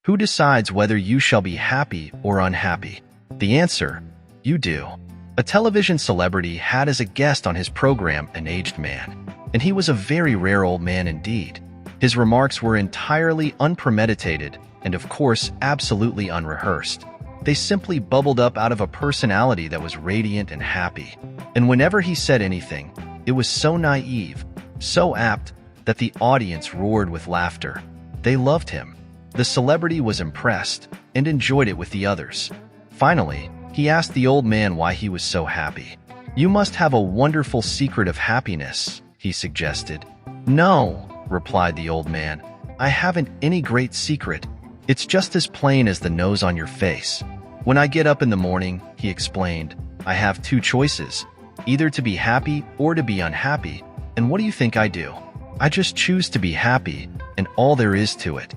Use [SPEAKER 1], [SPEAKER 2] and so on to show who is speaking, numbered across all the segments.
[SPEAKER 1] Who decides whether you shall be happy or unhappy? The answer: you do. A television celebrity had as a guest on his program an aged man, and he was a very rare old man indeed. His remarks were entirely unpremeditated and, of course, absolutely unrehearsed. They simply bubbled up out of a personality that was radiant and happy. And whenever he said anything, it was so naive, so apt, that the audience roared with laughter. They loved him. The celebrity was impressed and enjoyed it with the others. Finally, he asked the old man why he was so happy. "You must have a wonderful secret of happiness," he suggested. "No," replied the old man, "I haven't any great secret. It's just as plain as the nose on your face. When I get up in the morning," he explained, "I have two choices, either to be happy or to be unhappy. And what do you think I do? I just choose to be happy, and all there is to it."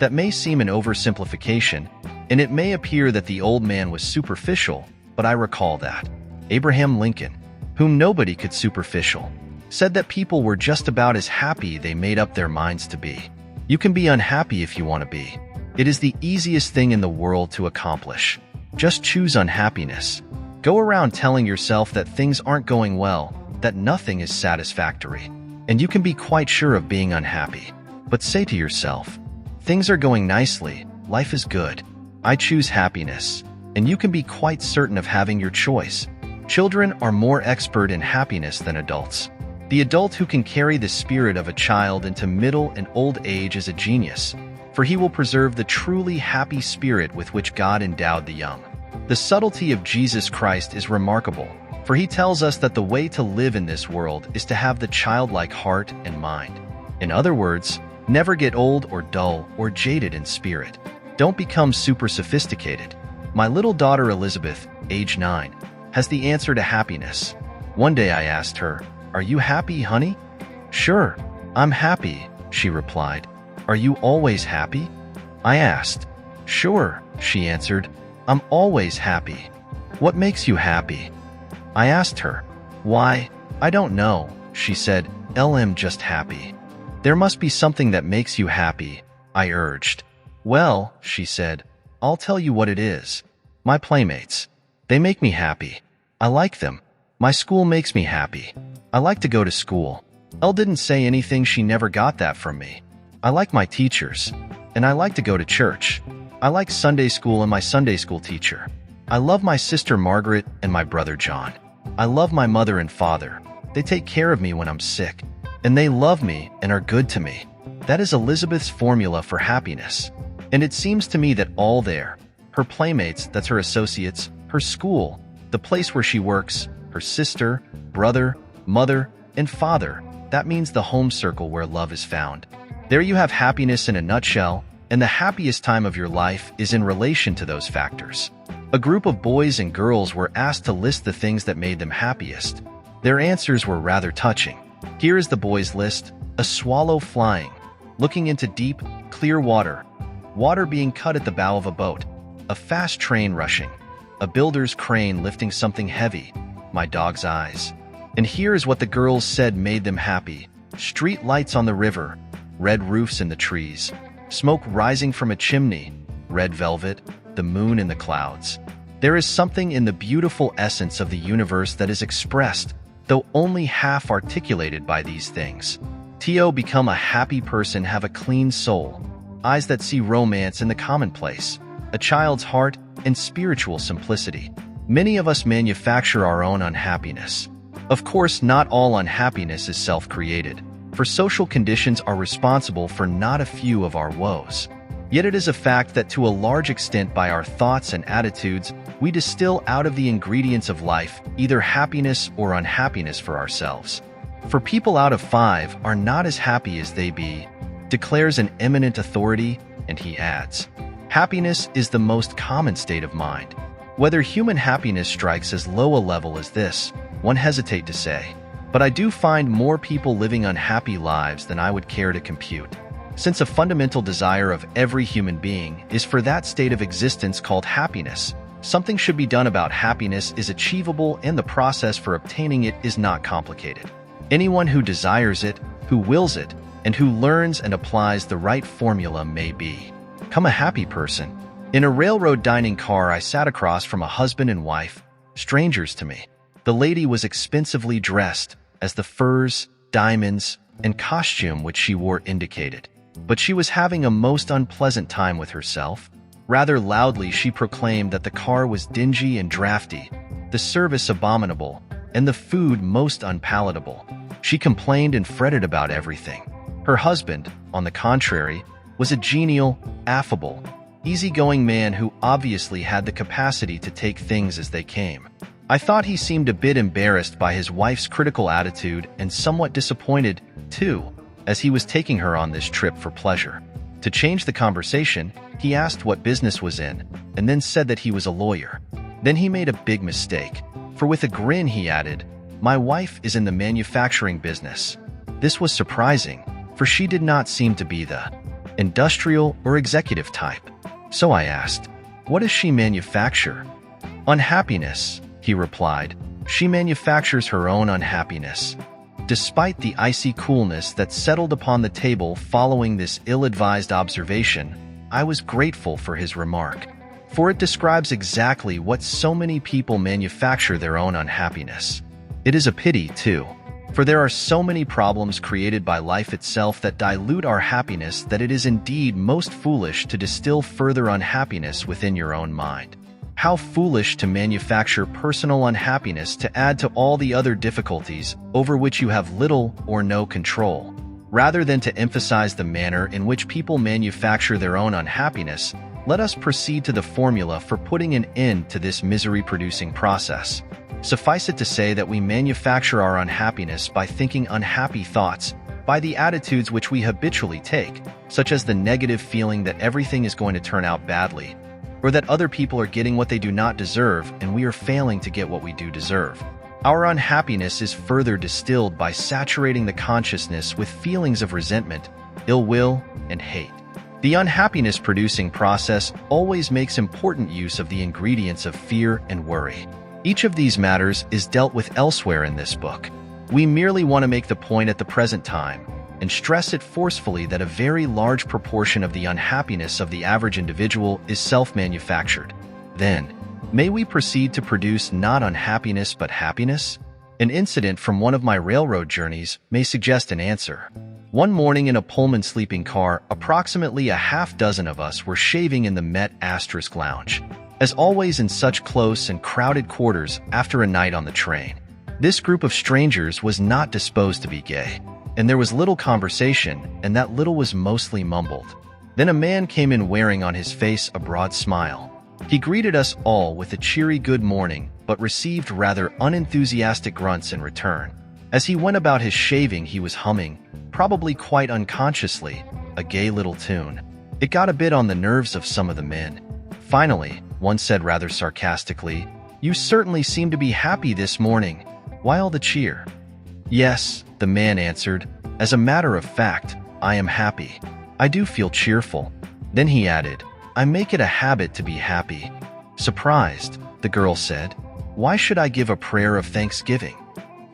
[SPEAKER 1] That may seem an oversimplification, and it may appear that the old man was superficial, but I recall that Abraham Lincoln, whom nobody could superficial, said that people were just about as happy they made up their minds to be. You can be unhappy if you want to be. It is the easiest thing in the world to accomplish. Just choose unhappiness. Go around telling yourself that things aren't going well, that nothing is satisfactory, and you can be quite sure of being unhappy. But say to yourself, "Things are going nicely, life is good. I choose happiness," and you can be quite certain of having your choice. Children are more expert in happiness than adults. The adult who can carry the spirit of a child into middle and old age is a genius, for he will preserve the truly happy spirit with which God endowed the young. The subtlety of Jesus Christ is remarkable, for he tells us that the way to live in this world is to have the childlike heart and mind. In other words, never get old or dull or jaded in spirit. Don't become super sophisticated. My little daughter Elizabeth, age 9, has the answer to happiness. One day I asked her, "Are you happy, honey?" "Sure, I'm happy," she replied. "Are you always happy?" I asked. "Sure," she answered. "I'm always happy." "What makes you happy?" I asked her. "Why, I don't know," she said. "I'm just happy." "There must be something that makes you happy," I urged. "Well," she said, "I'll tell you what it is. My playmates. They make me happy. I like them. My school makes me happy. I like to go to school." Elle didn't say anything. She never got that from me. I like my teachers, and I like to go to church. I like Sunday school and my Sunday school teacher. I love my sister Margaret and my brother John. I love my mother and father. They take care of me when I'm sick, and they love me and are good to me. That is Elizabeth's formula for happiness. And it seems to me that all there, her playmates, that's her associates, her school, the place where she works, her sister, brother, mother, and father, that means the home circle where love is found. There you have happiness in a nutshell, and the happiest time of your life is in relation to those factors. A group of boys and girls were asked to list the things that made them happiest. Their answers were rather touching. Here is the boys' list: a swallow flying, looking into deep, clear water, water being cut at the bow of a boat, a fast train rushing, a builder's crane lifting something heavy, my dog's eyes. And here is what the girls said made them happy: street lights on the river, red roofs in the trees, smoke rising from a chimney, red velvet, the moon in the clouds. There is something in the beautiful essence of the universe that is expressed, though only half articulated by these things. To become a happy person, have a clean soul, eyes that see romance in the commonplace, a child's heart, and spiritual simplicity. Many of us manufacture our own unhappiness. Of course, not all unhappiness is self-created, for social conditions are responsible for not a few of our woes. Yet it is a fact that to a large extent by our thoughts and attitudes, we distill out of the ingredients of life either happiness or unhappiness for ourselves. For people out of 5 are not as happy as they be, declares an eminent authority, and he adds, happiness is the most common state of mind. Whether human happiness strikes as low a level as this, one hesitate to say. But I do find more people living unhappy lives than I would care to compute. Since a fundamental desire of every human being is for that state of existence called happiness, something should be done about happiness is achievable, and the process for obtaining it is not complicated. Anyone who desires it, who wills it, and who learns and applies the right formula may be Come a happy person. In a railroad dining car, I sat across from a husband and wife, strangers to me. The lady was expensively dressed, as the furs, diamonds, and costume which she wore indicated. But she was having a most unpleasant time with herself. Rather loudly, she proclaimed that the car was dingy and drafty, the service abominable, and the food most unpalatable. She complained and fretted about everything. Her husband, on the contrary, was a genial, affable, easygoing man who obviously had the capacity to take things as they came. I thought he seemed a bit embarrassed by his wife's critical attitude and somewhat disappointed, too, as he was taking her on this trip for pleasure. To change the conversation, he asked what business was in, and then said that he was a lawyer. Then he made a big mistake, for with a grin he added, "My wife is in the manufacturing business." This was surprising, for she did not seem to be the industrial or executive type. So I asked, "What does she manufacture?" "Unhappiness," he replied. "She manufactures her own unhappiness." Despite the icy coolness that settled upon the table following this ill-advised observation, I was grateful for his remark, for it describes exactly what so many people manufacture their own unhappiness. It is a pity, too, for there are so many problems created by life itself that dilute our happiness that it is indeed most foolish to distill further unhappiness within your own mind. How foolish to manufacture personal unhappiness to add to all the other difficulties over which you have little or no control. Rather than to emphasize the manner in which people manufacture their own unhappiness, let us proceed to the formula for putting an end to this misery-producing process. Suffice it to say that we manufacture our unhappiness by thinking unhappy thoughts, by the attitudes which we habitually take, such as the negative feeling that everything is going to turn out badly, or that other people are getting what they do not deserve and we are failing to get what we do deserve. Our unhappiness is further distilled by saturating the consciousness with feelings of resentment, ill will, and hate. The unhappiness-producing process always makes important use of the ingredients of fear and worry. Each of these matters is dealt with elsewhere in this book. We merely want to make the point at the present time and stress it forcefully that a very large proportion of the unhappiness of the average individual is self-manufactured. Then, may we proceed to produce not unhappiness but happiness? An incident from one of my railroad journeys may suggest an answer. One morning in a Pullman sleeping car, approximately a half-dozen of us were shaving in the Met Asterisk Lounge. As always in such close and crowded quarters after a night on the train. This group of strangers was not disposed to be gay, and there was little conversation, and that little was mostly mumbled. Then a man came in wearing on his face a broad smile. He greeted us all with a cheery good morning, but received rather unenthusiastic grunts in return. As he went about his shaving, he was humming, probably quite unconsciously, a gay little tune. It got a bit on the nerves of some of the men. Finally, one said rather sarcastically, "You certainly seem to be happy this morning. Why all the cheer?" "Yes," the man answered. "As a matter of fact, I am happy. I do feel cheerful." Then he added, "I make it a habit to be happy." Surprised, the girl said, "Why should I give a prayer of thanksgiving?"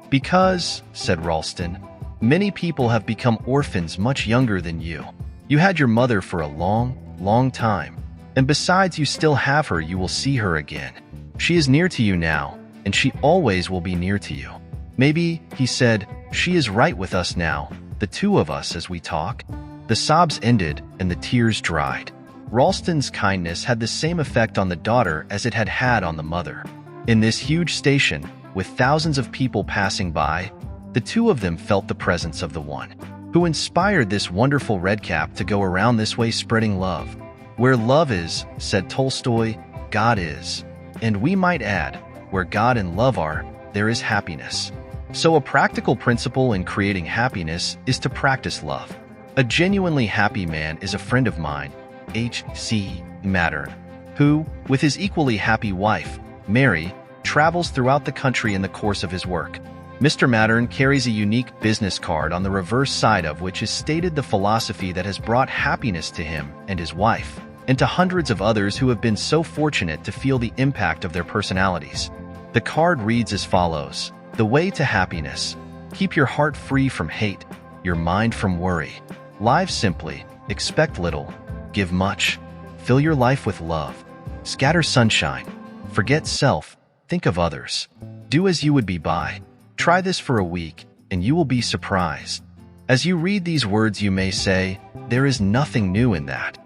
[SPEAKER 1] "Because," said Ralston, "many people have become orphans much younger than you. You had your mother for a long, long time. And besides, you still have her. You will see her again. She is near to you now, and she always will be near to you. Maybe," he said, "she is right with us now, the two of us as we talk." The sobs ended and the tears dried. Ralston's kindness had the same effect on the daughter as it had had on the mother. In this huge station, with thousands of people passing by, the two of them felt the presence of the one who inspired this wonderful redcap to go around this way spreading love. "Where love is," said Tolstoy, "God is." And we might add, where God and love are, there is happiness. So a practical principle in creating happiness is to practice love. A genuinely happy man is a friend of mine, H.C. Mattern, who, with his equally happy wife, Mary, travels throughout the country in the course of his work. Mr. Mattern carries a unique business card on the reverse side of which is stated the philosophy that has brought happiness to him and his wife, and to hundreds of others who have been so fortunate to feel the impact of their personalities. The card reads as follows: "The way to happiness. Keep your heart free from hate, your mind from worry. Live simply, expect little, give much. Fill your life with love. Scatter sunshine. Forget self. Think of others. Do as you would be by. Try this for a week, and you will be surprised. As you read these words, you may say, there is nothing new in that.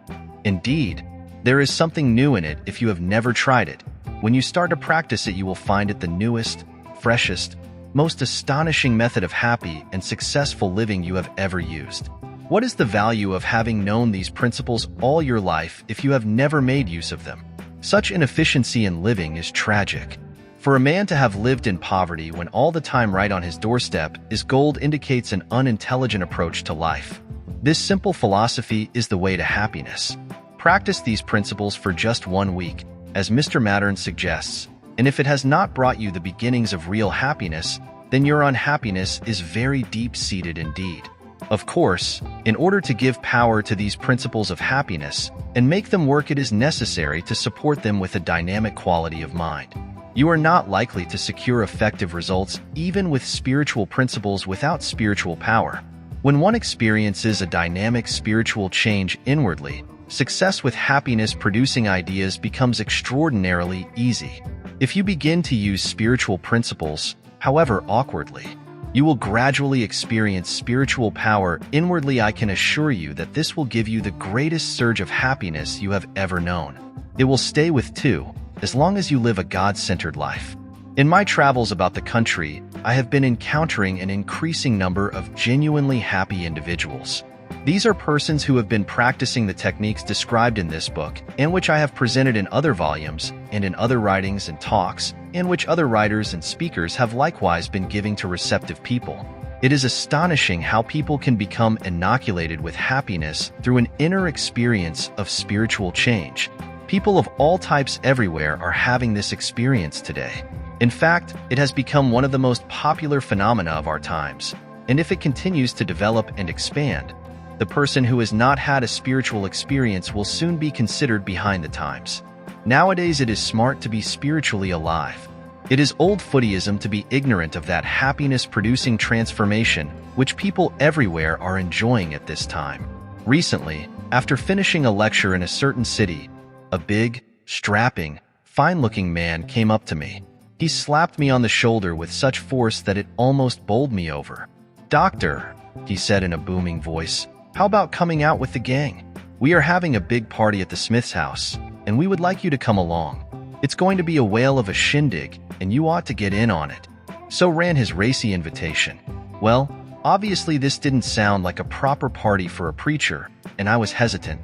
[SPEAKER 1] Indeed, there is something new in it if you have never tried it. When you start to practice it, you will find it the newest, freshest, most astonishing method of happy and successful living you have ever used. What is the value of having known these principles all your life if you have never made use of them? Such inefficiency in living is tragic. For a man to have lived in poverty when all the time right on his doorstep is gold indicates an unintelligent approach to life. This simple philosophy is the way to happiness. Practice these principles for just 1 week, as Mr. Mattern suggests, and if it has not brought you the beginnings of real happiness, then your unhappiness is very deep-seated indeed. Of course, in order to give power to these principles of happiness and make them work, it is necessary to support them with a dynamic quality of mind. You are not likely to secure effective results even with spiritual principles without spiritual power. When one experiences a dynamic spiritual change inwardly, success with happiness-producing ideas becomes extraordinarily easy. If you begin to use spiritual principles, however awkwardly, you will gradually experience spiritual power inwardly. I can assure you that this will give you the greatest surge of happiness you have ever known. It will stay with too, as long as you live a God-centered life. In my travels about the country, I have been encountering an increasing number of genuinely happy individuals. These are persons who have been practicing the techniques described in this book, and which I have presented in other volumes, and in other writings and talks, and which other writers and speakers have likewise been giving to receptive people. It is astonishing how people can become inoculated with happiness through an inner experience of spiritual change. People of all types everywhere are having this experience today. In fact, it has become one of the most popular phenomena of our times, and if it continues to develop and expand, the person who has not had a spiritual experience will soon be considered behind the times. Nowadays, it is smart to be spiritually alive. It is old footyism to be ignorant of that happiness-producing transformation which people everywhere are enjoying at this time. Recently, after finishing a lecture in a certain city, a big, strapping, fine-looking man came up to me. He slapped me on the shoulder with such force that it almost bowled me over. "Doctor," he said in a booming voice, "how about coming out with the gang? We are having a big party at the Smith's house, and we would like you to come along. It's going to be a whale of a shindig, and you ought to get in on it." So ran his racy invitation. Well, obviously this didn't sound like a proper party for a preacher, and I was hesitant.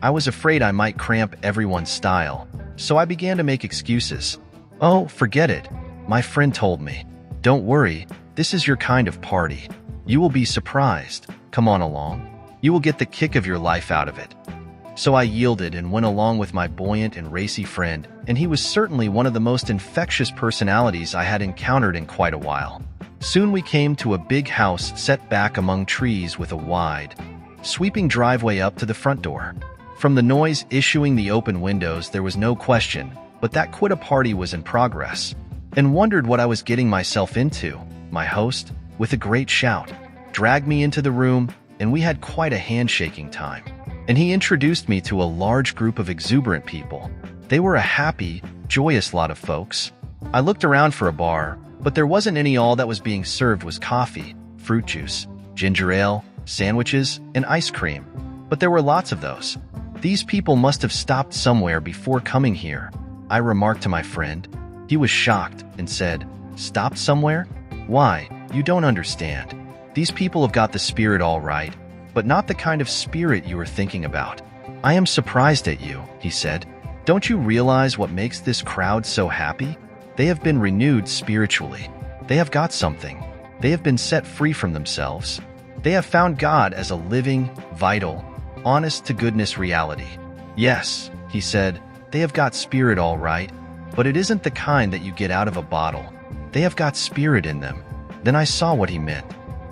[SPEAKER 1] I was afraid I might cramp everyone's style, so I began to make excuses. "Oh, forget it," my friend told me. "Don't worry, this is your kind of party. You will be surprised. Come on along. You will get the kick of your life out of it." So I yielded and went along with my buoyant and racy friend, and he was certainly one of the most infectious personalities I had encountered in quite a while. Soon we came to a big house set back among trees with a wide, sweeping driveway up to the front door. From the noise issuing the open windows, there was no question but that quite a party was in progress, and wondered what I was getting myself into. My host, with a great shout, dragged me into the room, and we had quite a handshaking time. And he introduced me to a large group of exuberant people. They were a happy, joyous lot of folks. I looked around for a bar, but there wasn't any. All that was being served was coffee, fruit juice, ginger ale, sandwiches, and ice cream. But there were lots of those. These people must have stopped somewhere before coming here, I remarked to my friend. He was shocked and said, "Stopped somewhere? Why, you don't understand. These people have got the spirit all right, but not the kind of spirit you are thinking about." "I am surprised at you," he said. "Don't you realize what makes this crowd so happy? They have been renewed spiritually. They have got something. They have been set free from themselves. They have found God as a living, vital, honest-to-goodness reality. Yes," he said, "they have got spirit all right, but it isn't the kind that you get out of a bottle. They have got spirit in them." Then I saw what he meant.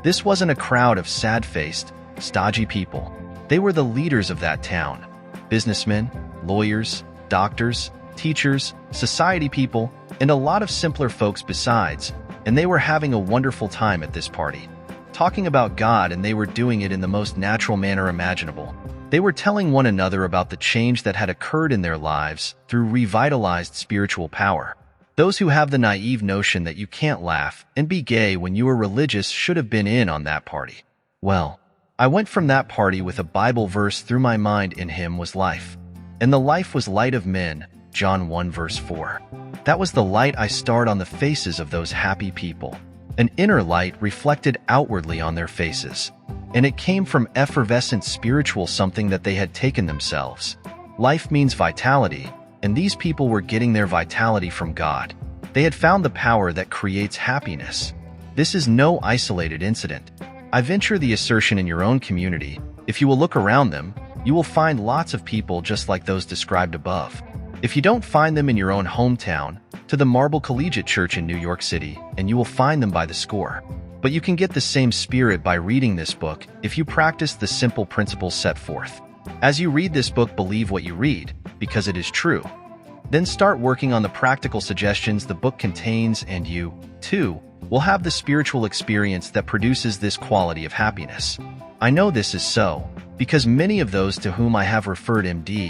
[SPEAKER 1] This wasn't a crowd of sad-faced, stodgy people. They were the leaders of that town. Businessmen, lawyers, doctors, teachers, society people, and a lot of simpler folks besides, and they were having a wonderful time at this party. Talking about God, and they were doing it in the most natural manner imaginable. They were telling one another about the change that had occurred in their lives through revitalized spiritual power. Those who have the naive notion that you can't laugh and be gay when you are religious should have been in on that party. Well, I went from that party with a Bible verse through my mind. In him was life, and the life was light of men, John 1 verse 4. That was the light I starred on the faces of those happy people. An inner light reflected outwardly on their faces, and it came from effervescent spiritual something that they had taken themselves. Life means vitality, and these people were getting their vitality from God. They had found the power that creates happiness. This is no isolated incident. I venture the assertion in your own community, if you will look around them, you will find lots of people just like those described above. If you don't find them in your own hometown, to the Marble Collegiate Church in New York City, and you will find them by the score. But you can get the same spirit by reading this book if you practice the simple principles set forth. As you read this book, believe what you read, because it is true. Then start working on the practical suggestions the book contains, and you, too, will have the spiritual experience that produces this quality of happiness. I know this is so, because many of those to whom I have referred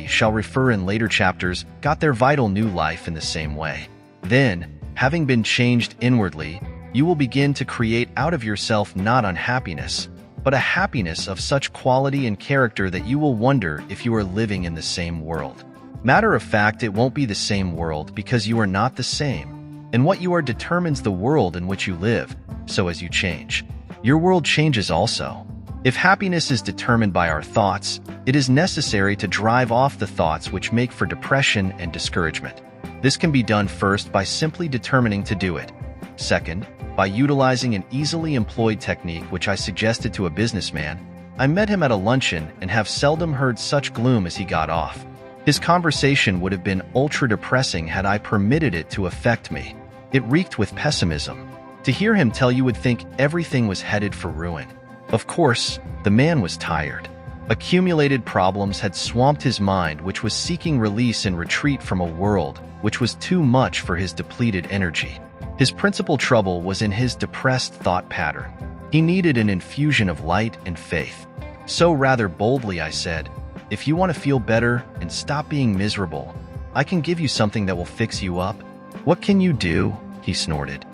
[SPEAKER 1] shall refer in later chapters got their vital new life in the same way. Then, having been changed inwardly, you will begin to create out of yourself not unhappiness, but a happiness of such quality and character that you will wonder if you are living in the same world. Matter of fact, it won't be the same world because you are not the same, and what you are determines the world in which you live. So as you change, your world changes also. If happiness is determined by our thoughts, it is necessary to drive off the thoughts which make for depression and discouragement. This can be done first by simply determining to do it. Second, by utilizing an easily employed technique which I suggested to a businessman. I met him at a luncheon and have seldom heard such gloom as he got off. His conversation would have been ultra-depressing had I permitted it to affect me. It reeked with pessimism. To hear him tell you would think everything was headed for ruin. Of course, the man was tired. Accumulated problems had swamped his mind, which was seeking release and retreat from a world which was too much for his depleted energy. His principal trouble was in his depressed thought pattern. He needed an infusion of light and faith. So rather boldly I said, "If you want to feel better and stop being miserable, I can give you something that will fix you up." "What can you do?" he snorted.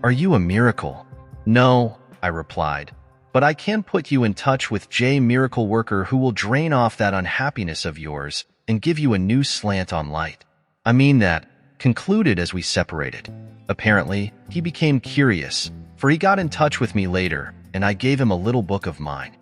[SPEAKER 1] "Are you a miracle?" "No," I replied, "but I can put you in touch with J Miracle Worker who will drain off that unhappiness of yours and give you a new slant on light." I mean that, concluded as we separated. Apparently, he became curious, for he got in touch with me later, and I gave him a little book of mine,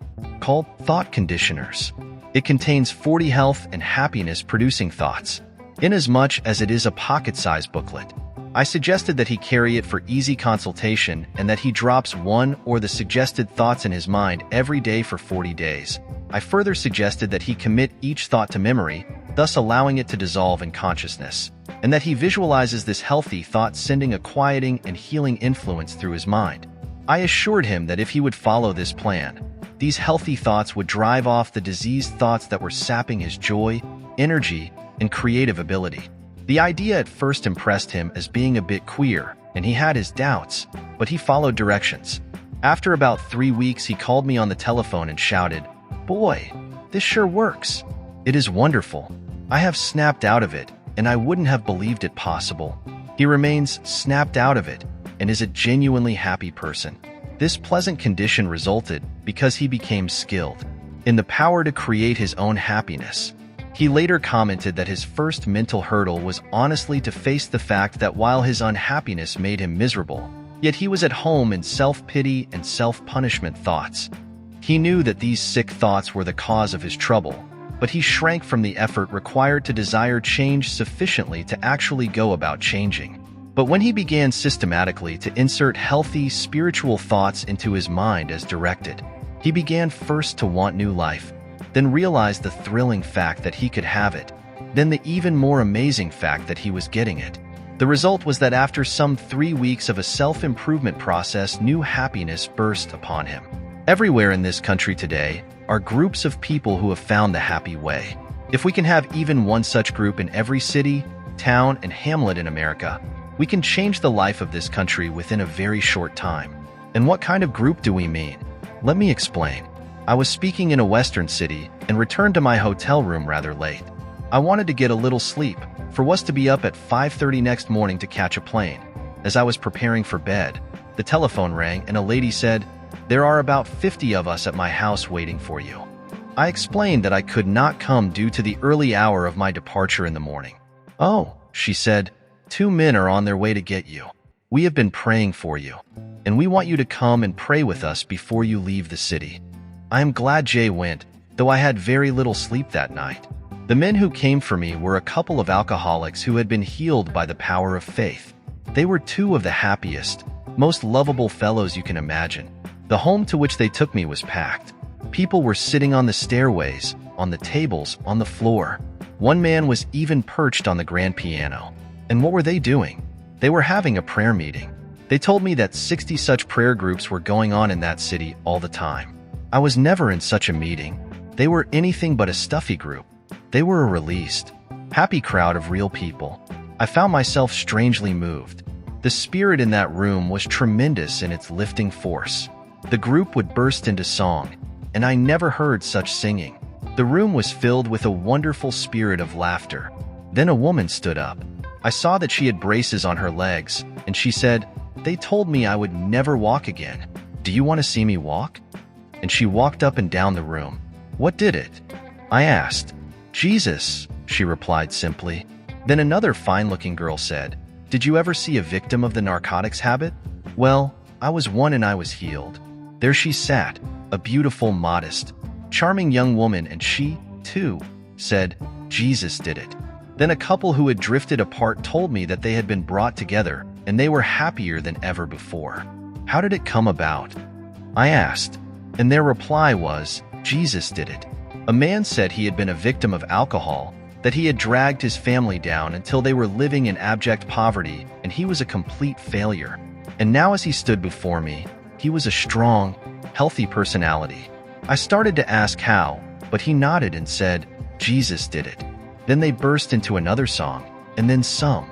[SPEAKER 1] called Thought Conditioners. It contains 40 health and happiness-producing thoughts, inasmuch as it is a pocket-sized booklet. I suggested that he carry it for easy consultation and that he drops one or the suggested thoughts in his mind every day for 40 days. I further suggested that he commit each thought to memory, thus allowing it to dissolve in consciousness, and that he visualizes this healthy thought sending a quieting and healing influence through his mind. I assured him that if he would follow this plan, these healthy thoughts would drive off the diseased thoughts that were sapping his joy, energy, and creative ability. The idea at first impressed him as being a bit queer, and he had his doubts, but he followed directions. After about 3 weeks, he called me on the telephone and shouted, "Boy, this sure works. It is wonderful. I have snapped out of it, and I wouldn't have believed it possible." He remains snapped out of it and is a genuinely happy person. This pleasant condition resulted because he became skilled in the power to create his own happiness. He later commented that his first mental hurdle was honestly to face the fact that while his unhappiness made him miserable, yet he was at home in self-pity and self-punishment thoughts. He knew that these sick thoughts were the cause of his trouble, but he shrank from the effort required to desire change sufficiently to actually go about changing. But when he began systematically to insert healthy, spiritual thoughts into his mind as directed, he began first to want new life, then realized the thrilling fact that he could have it, then the even more amazing fact that he was getting it. The result was that after some 3 weeks of a self-improvement process, new happiness burst upon him. Everywhere in this country today are groups of people who have found the happy way. If we can have even one such group in every city, town, and hamlet in America, we can change the life of this country within a very short time. And what kind of group do we mean? Let me explain. I was speaking in a western city and returned to my hotel room rather late. I wanted to get a little sleep, for was to be up at 5:30 next morning to catch a plane. As I was preparing for bed, the telephone rang and a lady said, "There are about 50 of us at my house waiting for you." I explained that I could not come due to the early hour of my departure in the morning. "Oh," she said, "2 men are on their way to get you. We have been praying for you, and we want you to come and pray with us before you leave the city." I am glad Jay went, though I had very little sleep that night. The men who came for me were a couple of alcoholics who had been healed by the power of faith. They were 2 of the happiest, most lovable fellows you can imagine. The home to which they took me was packed. People were sitting on the stairways, on the tables, on the floor. One man was even perched on the grand piano. And what were they doing? They were having a prayer meeting. They told me that 60 such prayer groups were going on in that city all the time. I was never in such a meeting. They were anything but a stuffy group. They were a released, happy crowd of real people. I found myself strangely moved. The spirit in that room was tremendous in its lifting force. The group would burst into song, and I never heard such singing. The room was filled with a wonderful spirit of laughter. Then a woman stood up. I saw that she had braces on her legs, and she said, "They told me I would never walk again. Do you want to see me walk?" And she walked up and down the room. "What did it?" I asked. "Jesus," she replied simply. Then another fine-looking girl said, "Did you ever see a victim of the narcotics habit? Well, I was one and I was healed." There she sat, a beautiful, modest, charming young woman, and she, too, said, "Jesus did it." Then a couple who had drifted apart told me that they had been brought together and they were happier than ever before. How did it come about? I asked, and their reply was, "Jesus did it." A man said he had been a victim of alcohol, that he had dragged his family down until they were living in abject poverty and he was a complete failure. And now as he stood before me, he was a strong, healthy personality. I started to ask how, but he nodded and said, "Jesus did it." Then they burst into another song, and then some.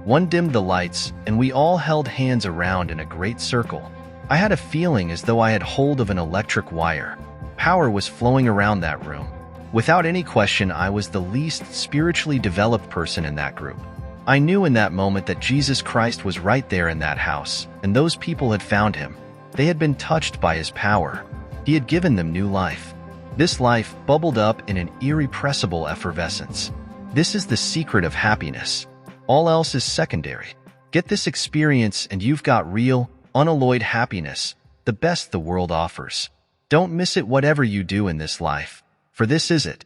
[SPEAKER 1] One dimmed the lights, and we all held hands around in a great circle. I had a feeling as though I had hold of an electric wire. Power was flowing around that room. Without any question, I was the least spiritually developed person in that group. I knew in that moment that Jesus Christ was right there in that house, and those people had found him. They had been touched by his power. He had given them new life. This life bubbled up in an irrepressible effervescence. This is the secret of happiness. All else is secondary. Get this experience and you've got real, unalloyed happiness, the best the world offers. Don't miss it whatever you do in this life, for this is it.